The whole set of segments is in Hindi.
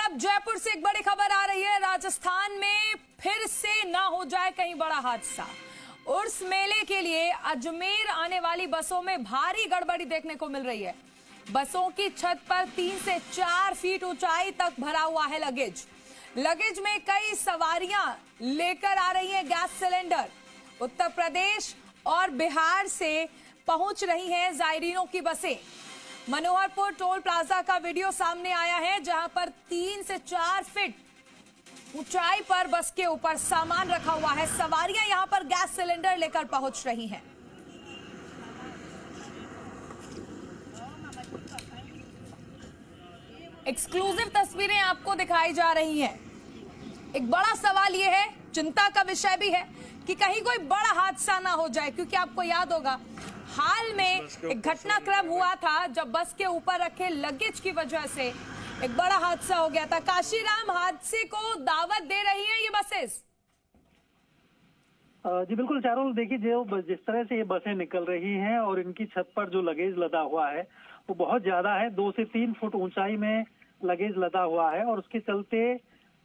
अब जयपुर से एक बड़ी खबर आ रही है। राजस्थान में फिर से ना हो जाए कहीं बड़ा हादसा। उर्स मेले के लिए अजमेर आने वाली बसों में भारी गड़बड़ी देखने को मिल रही है। बसों की छत पर 3 से 4 फीट ऊंचाई तक भरा हुआ है लगेज। लगेज में कई सवारियां लेकर आ रही हैं गैस सिलेंडर। उत्तर प्रदेश और बिहार से पहुंच रही हैं जायरीनों की बसें। मनोहरपुर टोल प्लाजा का वीडियो सामने आया है, जहां पर 3 से 4 फीट ऊंचाई पर बस के ऊपर सामान रखा हुआ है। सवारियां यहां पर गैस सिलेंडर लेकर पहुंच रही हैं। एक्सक्लूसिव तस्वीरें आपको दिखाई जा रही हैं। एक बड़ा सवाल यह है, चिंता का विषय भी है कि कहीं कोई बड़ा हादसा ना हो जाए, क्योंकि आपको याद होगा हाल में एक घटनाक्रम हुआ था जब बस के ऊपर रखे लगेज की वजह से एक बड़ा हादसा हो गया था। काशीराम, हादसे को दावत दे रही है ये बसेस? जी बिल्कुल चारों, देखिए जो जिस तरह से ये बसें निकल रही हैं और इनकी छत पर जो लगेज लदा हुआ है वो बहुत ज्यादा है। 2 से 3 फुट ऊंचाई में लगेज लदा हुआ है और उसके चलते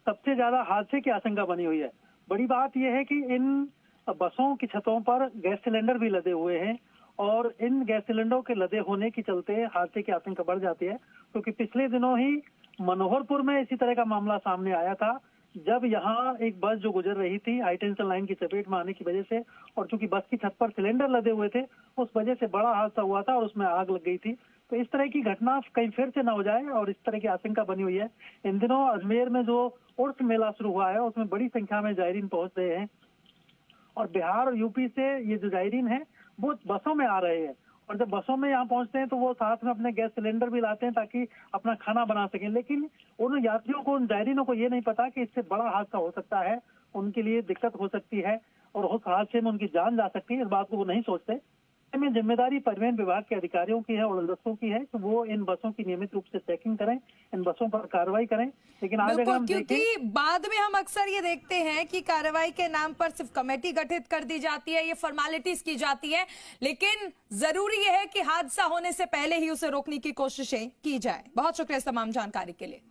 सबसे ज्यादा हादसे की आशंका बनी हुई है। बड़ी बात यह है कि इन बसों की छतों पर गैस सिलेंडर भी लदे हुए हैं और इन गैस सिलेंडरों के लदे होने के चलते हादसे की आशंका बढ़ जाती है, क्योंकि पिछले दिनों ही मनोहरपुर में इसी तरह का मामला सामने आया था, जब यहाँ एक बस जो गुजर रही थी हाई टेंशन लाइन की चपेट में आने की वजह से, और चूंकि बस की छत पर सिलेंडर लदे हुए थे उस वजह से बड़ा हादसा हुआ था और उसमें आग लग गई थी। तो इस तरह की घटना कहीं फिर से न हो जाए और इस तरह की आशंका बनी हुई है। इन दिनों अजमेर में जो उर्स मेला शुरू हुआ है उसमें बड़ी संख्या में जायरीन पहुंच रहे हैं और बिहार और यूपी से ये जो जायरीन है वो बसों में आ रहे हैं। और जब बसों में यहाँ पहुंचते हैं तो वो साथ में अपने गैस सिलेंडर भी लाते हैं ताकि अपना खाना बना सकें, लेकिन उन यात्रियों को, उन जायरीनों को ये नहीं पता कि इससे बड़ा हादसा हो सकता है, उनके लिए दिक्कत हो सकती है और उस हादसे में उनकी जान जा सकती है। इस बात को वो नहीं सोचते। में जिम्मेदारी परिवहन विभाग के अधिकारियों की है और दस्तों की है कि वो इन बसों की नियमित रूप से चेकिंग करें, इन बसों पर कार्रवाई करें। लेकिन आज अगर हम क्योंकि बाद में हम अक्सर ये देखते हैं कि कार्रवाई के नाम पर सिर्फ कमेटी गठित कर दी जाती है, ये फॉर्मेलिटीज की जाती है, लेकिन जरूरी ये है कि हादसा होने से पहले ही उसे रोकने की कोशिशें की जाए। बहुत शुक्रिया इस तमाम जानकारी के लिए।